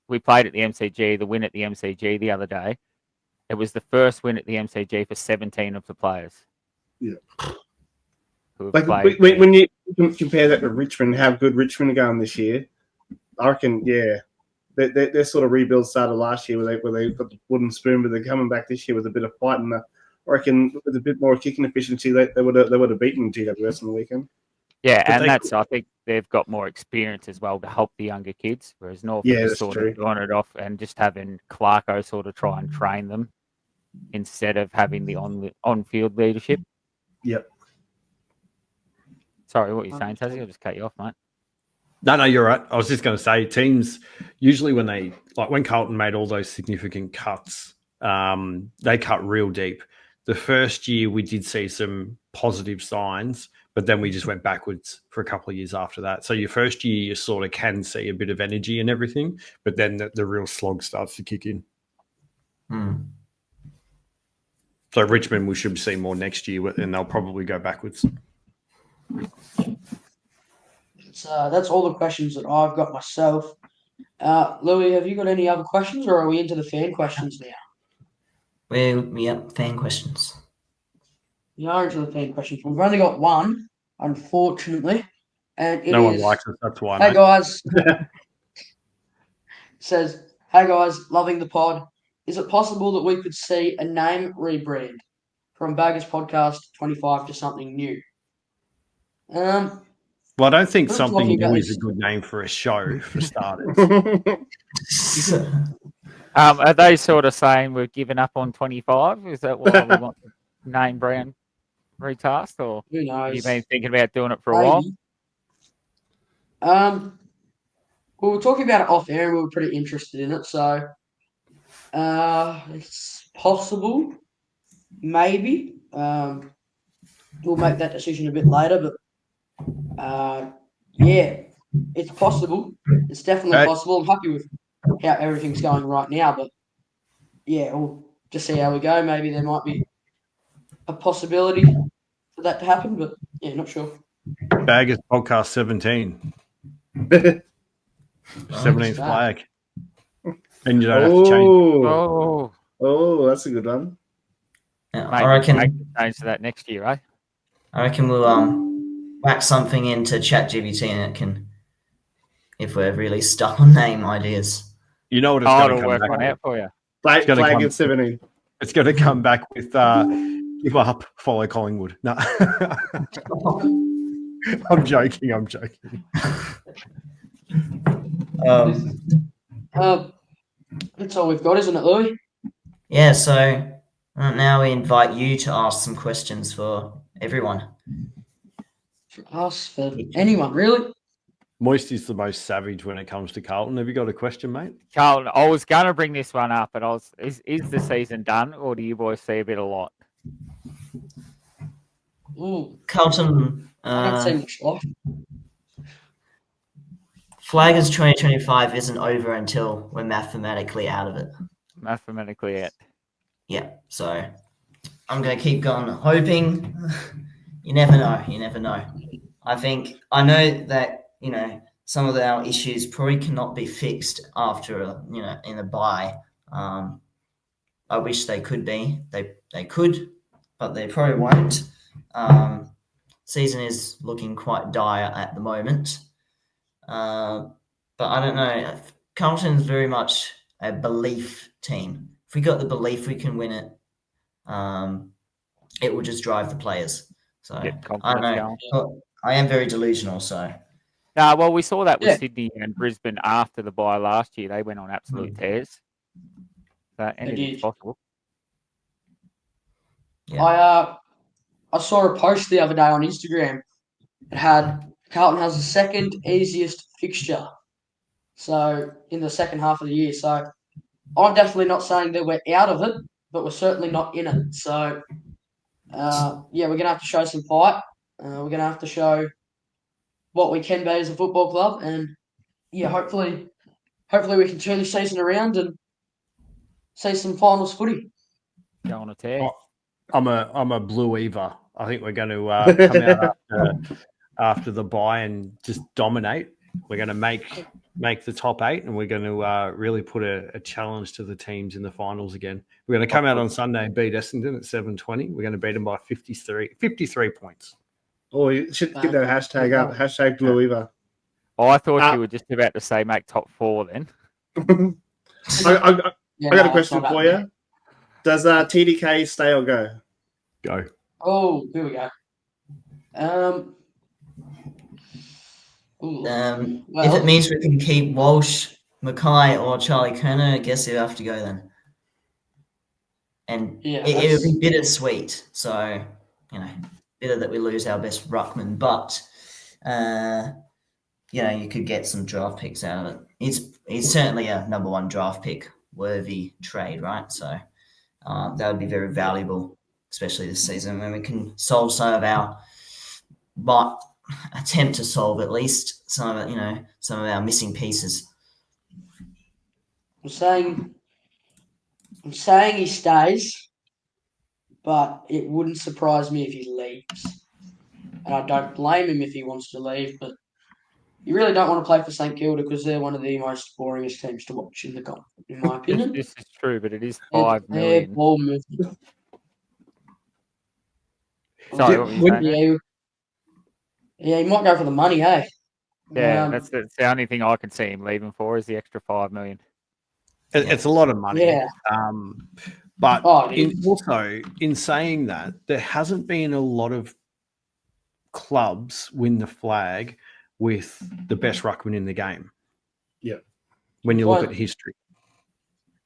Speaker 3: we played at the MCG, the win at the MCG the other day. It was the first win at the MCG for 17 of the players.
Speaker 4: Yeah.
Speaker 3: Who have
Speaker 4: Like
Speaker 3: played.
Speaker 4: when you compare that to Richmond, how good Richmond are going this year, I reckon, their sort of rebuild started last year where they got the wooden spoon, but they're coming back this year with a bit of fight, and I reckon with a bit more kicking efficiency, they would have beaten GWS on the weekend.
Speaker 3: Yeah,
Speaker 4: But
Speaker 3: and I think they've got more experience as well to help the younger kids, whereas North
Speaker 4: Yeah,
Speaker 3: are just
Speaker 4: that's
Speaker 3: sort
Speaker 4: true.
Speaker 3: of doing it off and just having Clarko sort of try and train them instead of having the on-field leadership.
Speaker 4: Yep.
Speaker 3: Sorry, what are you saying, Tazzy? I'll just cut you off, mate.
Speaker 5: No, you're right. I was just going to say, teams usually when Carlton made all those significant cuts, they cut real deep. The first year we did see some positive signs, but then we just went backwards for a couple of years after that. So your first year, you sort of can see a bit of energy and everything, but then the real slog starts to kick in. So Richmond, we should see more next year, and they'll probably go backwards.
Speaker 1: That's all the questions that I've got myself. Louis, have you got any other questions, or are we into the fan questions now?
Speaker 2: Fan questions.
Speaker 1: The orange are the fan questions. We've only got one, unfortunately, and it
Speaker 5: No one
Speaker 1: is,
Speaker 5: likes us. That's why,
Speaker 1: hey
Speaker 5: mate.
Speaker 1: guys, says, hey guys, loving the pod. Is it possible that we could see a name rebrand from Baggers Podcast 25 to something new?
Speaker 5: Well, I don't think
Speaker 1: We were
Speaker 5: something
Speaker 1: talking about
Speaker 5: new is a
Speaker 1: this.
Speaker 5: good name for a show, for starters.
Speaker 3: Are they sort of saying we've given up on 25? Is that why we want the name brand recast, or
Speaker 1: Who knows?
Speaker 3: you've been thinking about doing it for a while?
Speaker 1: Maybe. We were talking about it off air and we were pretty interested in it, so it's possible. Maybe. We'll make that decision a bit later, but yeah, it's possible. It's definitely possible. I'm happy with how everything's going right now, but yeah, we'll just see how we go. Maybe there might be a possibility for that to happen, but yeah, not sure.
Speaker 5: Baggers Podcast 17. 17th flag. And you don't have to change.
Speaker 4: Oh, that's a good one.
Speaker 2: Yeah,
Speaker 3: Maybe
Speaker 2: I reckon.
Speaker 3: make the change to that next year, eh?
Speaker 2: I reckon we'll whack something into ChatGPT and it can, if we're really stuck on name ideas.
Speaker 5: You know what it's
Speaker 3: Oh,
Speaker 5: going to
Speaker 3: it'll
Speaker 5: come
Speaker 3: work
Speaker 5: back
Speaker 3: one
Speaker 5: with?
Speaker 3: out for you.
Speaker 4: Flag
Speaker 5: gonna come-
Speaker 4: at 17.
Speaker 5: It's going to come back with give up, follow Collingwood. No. I'm joking.
Speaker 1: That's all we've got, isn't it, Louis?
Speaker 2: Yeah, so now we invite you to ask some questions for everyone.
Speaker 1: For us, for anyone, really?
Speaker 5: Moisty's the most savage when it comes to Carlton. Have you got a question, mate?
Speaker 3: Carlton, I was going to bring this one up, but is the season done, or do you boys see a bit of light?
Speaker 1: Ooh,
Speaker 2: Carlton,
Speaker 1: I don't see much life.
Speaker 2: Flaggers 2025 isn't over until we're mathematically out of it.
Speaker 3: Mathematically out.
Speaker 2: Yeah, so I'm going to keep going hoping. You never know. I know that, some of our issues probably cannot be fixed after, in a bye. I wish they could be. They could, but they probably won't. Season is looking quite dire at the moment. But I don't know. Carlton's very much a belief team. If we got the belief we can win it, it will just drive the players. So
Speaker 3: Get
Speaker 2: I
Speaker 3: confidence
Speaker 2: don't
Speaker 3: going.
Speaker 2: know. I am very delusional. So
Speaker 3: No, well, we saw that with
Speaker 1: Yeah.
Speaker 3: Sydney and Brisbane after the bye last year. They went on absolute tears. So anything's
Speaker 1: did.
Speaker 3: possible.
Speaker 2: Yeah.
Speaker 1: I saw a post the other day on Instagram. It had Carlton has the second easiest fixture. So in the second half of the year. So I'm definitely not saying that we're out of it, but we're certainly not in it. So yeah, we're gonna have to show some fight. We're gonna have to show what we can be as a football club, and yeah, hopefully we can turn the season around and see some finals footy.
Speaker 3: Go on a tear.
Speaker 5: Oh, I'm a blue Eva. I think we're going to come out after the bye and just dominate. We're going to make the top 8, and we're going to really put a challenge to the teams in the finals again. We're going to come out on Sunday and beat Essendon at 7:20. We're going to beat them by 53 points.
Speaker 4: Oh, you should get that hashtag up. Hashtag Blue Eva.
Speaker 3: Oh, I thought you were just about to say make top 4 then.
Speaker 4: I
Speaker 1: Yeah,
Speaker 4: got a
Speaker 1: no,
Speaker 4: question
Speaker 1: it's not
Speaker 4: for
Speaker 1: happening.
Speaker 4: you. Does TDK stay or go?
Speaker 5: Go.
Speaker 1: Oh, here we go. Ooh.
Speaker 2: If it means we can keep Walsh, Mackay, or Charlie Kerner, I guess you have to go then. And
Speaker 1: Yeah,
Speaker 2: it would be bittersweet. So, bitter that we lose our best ruckman, but you could get some draft picks out of it. He's certainly a number 1 draft pick worthy trade, right? So that would be very valuable, especially this season when we can solve some of our, but attempt to solve at least some of it, some of our missing pieces.
Speaker 1: I'm saying he stays, but it wouldn't surprise me if he leaves. And I don't blame him if he wants to leave, but you really don't want to play for St Kilda because they're one of the most boringest teams to watch in the comp, in my opinion.
Speaker 3: This is true, but it is
Speaker 1: Their
Speaker 3: 5 million.
Speaker 1: ball movement.
Speaker 3: Sorry, what were you
Speaker 5: When-
Speaker 3: saying?
Speaker 1: Yeah, he might go for the money, eh?
Speaker 3: Yeah, that's the only thing I can see him leaving for is the extra 5 million.
Speaker 5: It's a lot of money.
Speaker 1: Yeah.
Speaker 5: But
Speaker 1: Oh, it is.
Speaker 5: also, in saying that, there hasn't been a lot of clubs win the flag with the best ruckman in the game.
Speaker 4: Yeah.
Speaker 5: When you look
Speaker 1: Well-
Speaker 5: at history.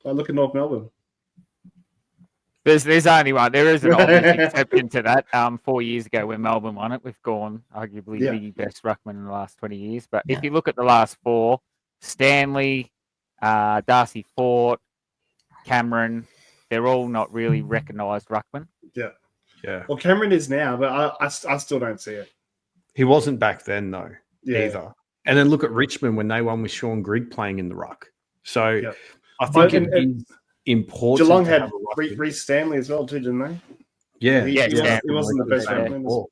Speaker 4: I look at North Melbourne.
Speaker 3: There's only one. There is an obvious exception to that. 4 years ago when Melbourne won it, we've gone arguably
Speaker 4: Yeah.
Speaker 3: the best ruckman in the last 20 years. But
Speaker 2: Yeah.
Speaker 3: if you look at the last four, Stanley, Darcy Fort, Cameron, they're all not really recognised ruckmen.
Speaker 5: Yeah.
Speaker 4: Well, Cameron is now, but I still don't see it.
Speaker 5: He wasn't back then, though,
Speaker 4: Yeah.
Speaker 5: either. And then look at Richmond when they won with Sean Grigg playing in the ruck. So
Speaker 4: Yep.
Speaker 5: I think
Speaker 4: And-
Speaker 5: it is important.
Speaker 4: Geelong
Speaker 5: to
Speaker 4: had
Speaker 5: have a ruckman.
Speaker 4: Reece Stanley as well, too, didn't they?
Speaker 5: Yeah,
Speaker 4: He,
Speaker 3: Yeah,
Speaker 4: he, was,
Speaker 3: Stanley
Speaker 4: he wasn't the best
Speaker 3: was
Speaker 4: ruckman.
Speaker 5: before.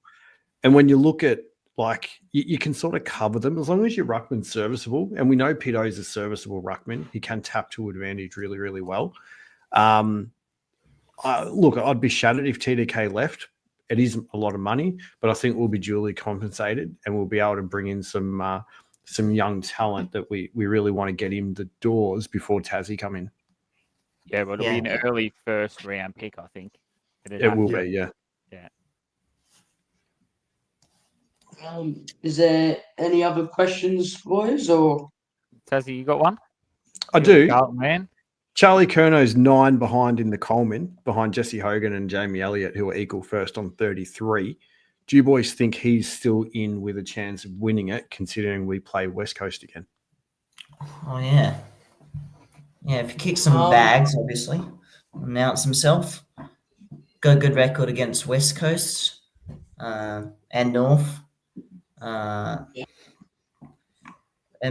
Speaker 5: And when you look at, like, you can sort of cover them as long as your ruckman's serviceable. And we know Pito's a serviceable ruckman. He can tap to advantage really, really well. Look, I'd be shattered if TDK left. It is a lot of money, but I think we'll be duly compensated and we'll be able to bring in some young talent that we really want to get in the doors before Tassie come in.
Speaker 3: Yeah, but it'll be an early first round pick, I think.
Speaker 5: It will be, yeah.
Speaker 1: Is there any other questions, boys? Or
Speaker 3: Tassie, you got one?
Speaker 5: I do.
Speaker 3: Carlton, man.
Speaker 5: Charlie Curno's 9 behind in the Coleman, behind Jesse Hogan and Jamie Elliott, who are equal first on 33. Do you boys think he's still in with a chance of winning it, considering we play West Coast again?
Speaker 2: Oh, yeah. Yeah, if he kicks some
Speaker 1: Um,
Speaker 2: bags, obviously, announce himself, got a good record against West Coast and North. And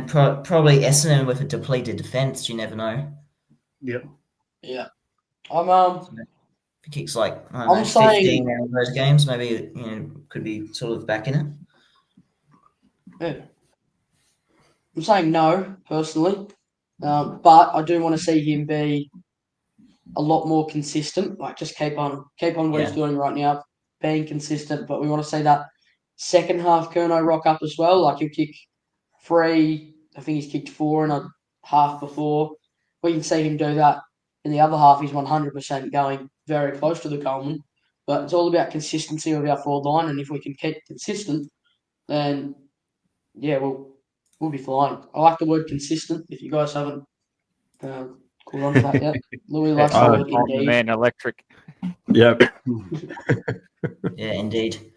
Speaker 2: probably Essendon with a depleted defence, you never know.
Speaker 4: Yep.
Speaker 1: yeah,
Speaker 2: If he kicks like, I don't
Speaker 1: I'm
Speaker 2: know,
Speaker 1: saying-
Speaker 2: 15 out of those games, maybe, could be sort of back in it.
Speaker 1: yeah. I'm saying no personally, but I do want to see him be a lot more consistent. Like just keep on what he's doing right now, being consistent. But we want to see that second half Curnow rock up as well. Like he'll kick 3. I think he's kicked 4 and a half before. We can see him do that. In the other half, he's 100% going very close to the Coleman. But it's all about consistency of our forward line, and if we can keep consistent, then yeah, we'll be flying. I like the word consistent. If you guys haven't caught on to that yet, Louis likes the word
Speaker 3: I'm the
Speaker 1: indeed.
Speaker 3: man electric.
Speaker 5: Yep.
Speaker 2: Yeah, indeed.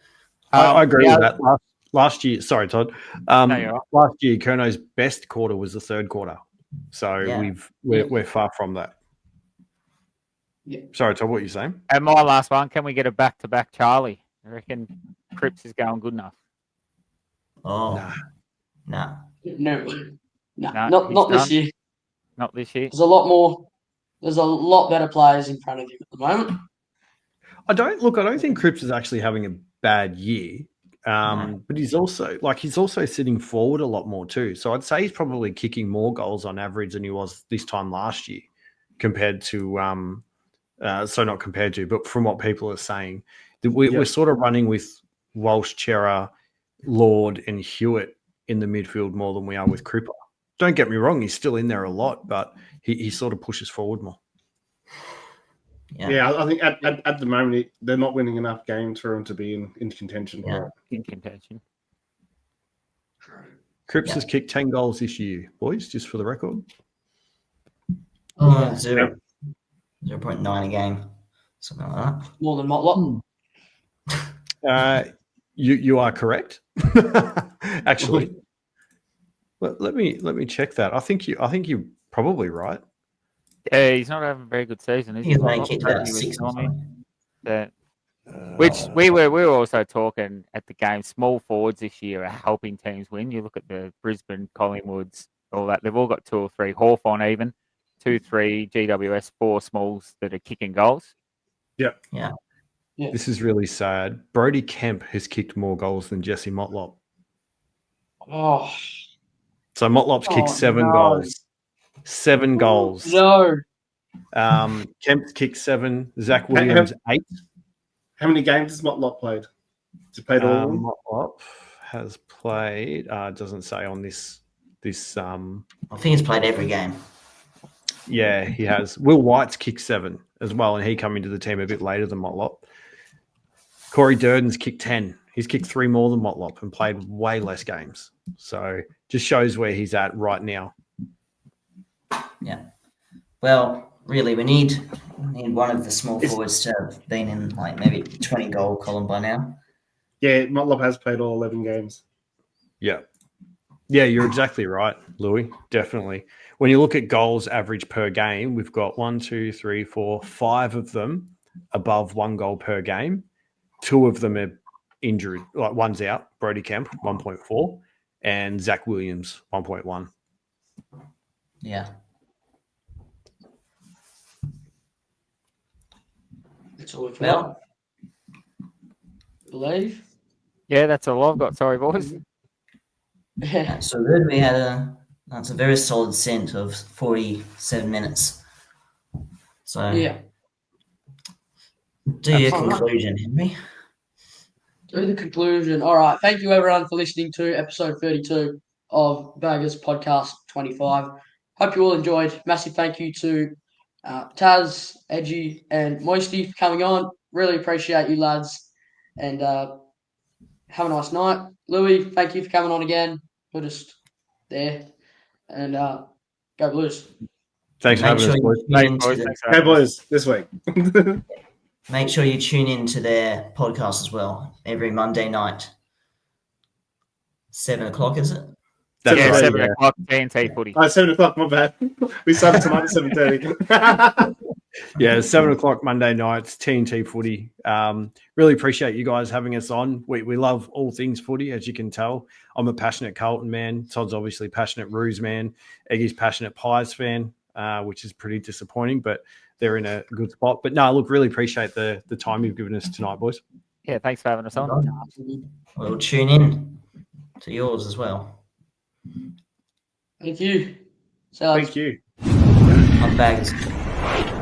Speaker 5: I agree
Speaker 3: yeah,
Speaker 5: with that. Last year, sorry, Todd.
Speaker 3: No, you're right.
Speaker 5: Last year, Curno's best quarter was the third quarter. So
Speaker 2: Yeah.
Speaker 5: we're far from that.
Speaker 1: Yeah.
Speaker 5: Sorry, Todd, what are you saying?
Speaker 3: And my last one, can we get a back-to-back Charlie? I reckon Cripps is going good enough.
Speaker 2: Oh,
Speaker 5: Nah.
Speaker 2: nah.
Speaker 1: No,
Speaker 3: No,
Speaker 1: not
Speaker 3: he's
Speaker 1: this
Speaker 3: done.
Speaker 1: year.
Speaker 3: Not this year.
Speaker 1: There's a lot more. There's a lot better players in front of him at the moment.
Speaker 5: I don't think Cripps is actually having a bad year. But he's also sitting forward a lot more too. So I'd say he's probably kicking more goals on average than he was this time last year, compared to not compared to, but from what people are saying, that we're sort of running with Walsh, Chera, Lord, and Hewitt in the midfield more than we are with Cripper. Don't get me wrong, he's still in there a lot, but he sort of pushes forward more.
Speaker 4: Yeah, I think at the moment they're not winning enough games for him to be in contention.
Speaker 2: Yeah.
Speaker 3: In contention.
Speaker 5: Cripps has kicked 10 goals this year, boys, just for the record.
Speaker 2: Oh, 0.9 a game, something like that.
Speaker 1: More than Motlop.
Speaker 5: You are correct. Actually, let me check that. I think you're probably right.
Speaker 3: Yeah, he's not having a very good season, is he?
Speaker 2: He's only
Speaker 3: Motlop?
Speaker 2: kicked
Speaker 3: He
Speaker 2: about
Speaker 3: was
Speaker 2: 6 or
Speaker 3: telling me
Speaker 2: something.
Speaker 3: that- Which we were also talking at the game. Small forwards this year are helping teams win. You look at the Brisbane, Collingwoods, all that. They've all got 2 or 3. Hawthorn even 2, 3. GWS 4 smalls that are kicking goals.
Speaker 5: This is really sad. Brody Kemp has kicked more goals than Jesse Motlop.
Speaker 1: Oh,
Speaker 5: So Motlop's kicked
Speaker 1: Oh,
Speaker 5: 7
Speaker 1: no.
Speaker 5: goals. 7 goals.
Speaker 1: No.
Speaker 5: Kemp's kicked 7. Zach Williams 8.
Speaker 4: How many games has Motlop played? Has he played all of them?
Speaker 5: Motlop has played. It doesn't say on this.
Speaker 2: I think he's played every game.
Speaker 5: Yeah, he has. Will White's kicked 7 as well, and he come into the team a bit later than Motlop. Corey Durden's kicked 10. He's kicked 3 more than Motlop and played way less games. So just shows where he's at right now.
Speaker 2: Yeah. Well, really, we need one of the small forwards to have been in like maybe 20 goal column by now.
Speaker 4: Yeah, Motlop has played all 11 games.
Speaker 5: Yeah. Yeah, you're exactly right, Louis. Definitely. When you look at goals average per game, we've got 1, 2, 3, 4, 5 of them above 1 goal per game. 2 of them are injured. Like one's out, Brody Kemp, 1.4, and Zach Williams, 1.1.
Speaker 2: Yeah.
Speaker 1: That's all we've got.
Speaker 2: Well,
Speaker 1: Believe.
Speaker 3: Yeah, that's all I've got. Sorry, boys.
Speaker 1: Yeah.
Speaker 2: so good. We had that's a very solid scent of 47 minutes. So
Speaker 1: Yeah.
Speaker 2: do your
Speaker 1: All right.
Speaker 2: conclusion, Henry.
Speaker 1: To the conclusion. All right. Thank you, everyone, for listening to episode 32 of Baggers Podcast 25. Hope you all enjoyed. Massive thank you to Taz, Edgy, and Moisty for coming on. Really appreciate you, lads. And have a nice night. Louis, thank you for coming on again. We're just there. And go Blues.
Speaker 5: Thanks for
Speaker 2: Make
Speaker 5: having
Speaker 2: sure
Speaker 5: us,
Speaker 2: you
Speaker 5: boys.
Speaker 2: tune
Speaker 3: Thanks,
Speaker 2: into
Speaker 3: boys.
Speaker 2: the-
Speaker 3: Thanks for
Speaker 4: Hey,
Speaker 3: having us.
Speaker 4: boys, this week.
Speaker 2: Make sure you tune in to their podcast as well every Monday night. 7 o'clock, is it?
Speaker 5: That's
Speaker 3: Yeah,
Speaker 5: right,
Speaker 3: 7
Speaker 5: yeah.
Speaker 3: o'clock, TNT footy.
Speaker 4: Oh, 7 o'clock, my bad. We started tonight at 7:30.
Speaker 5: Yeah, 7 o'clock Monday nights, TNT footy. Really appreciate you guys having us on. We love all things footy, as you can tell. I'm a passionate Carlton man. Todd's obviously passionate Roos man. Eggy's passionate Pies fan, which is pretty disappointing, but they're in a good spot. But no, look, really appreciate the time you've given us tonight, boys.
Speaker 3: Yeah, thanks for having us on.
Speaker 2: We'll tune in to yours as well.
Speaker 1: Thank you. So
Speaker 4: Thank you.
Speaker 2: On Baggers.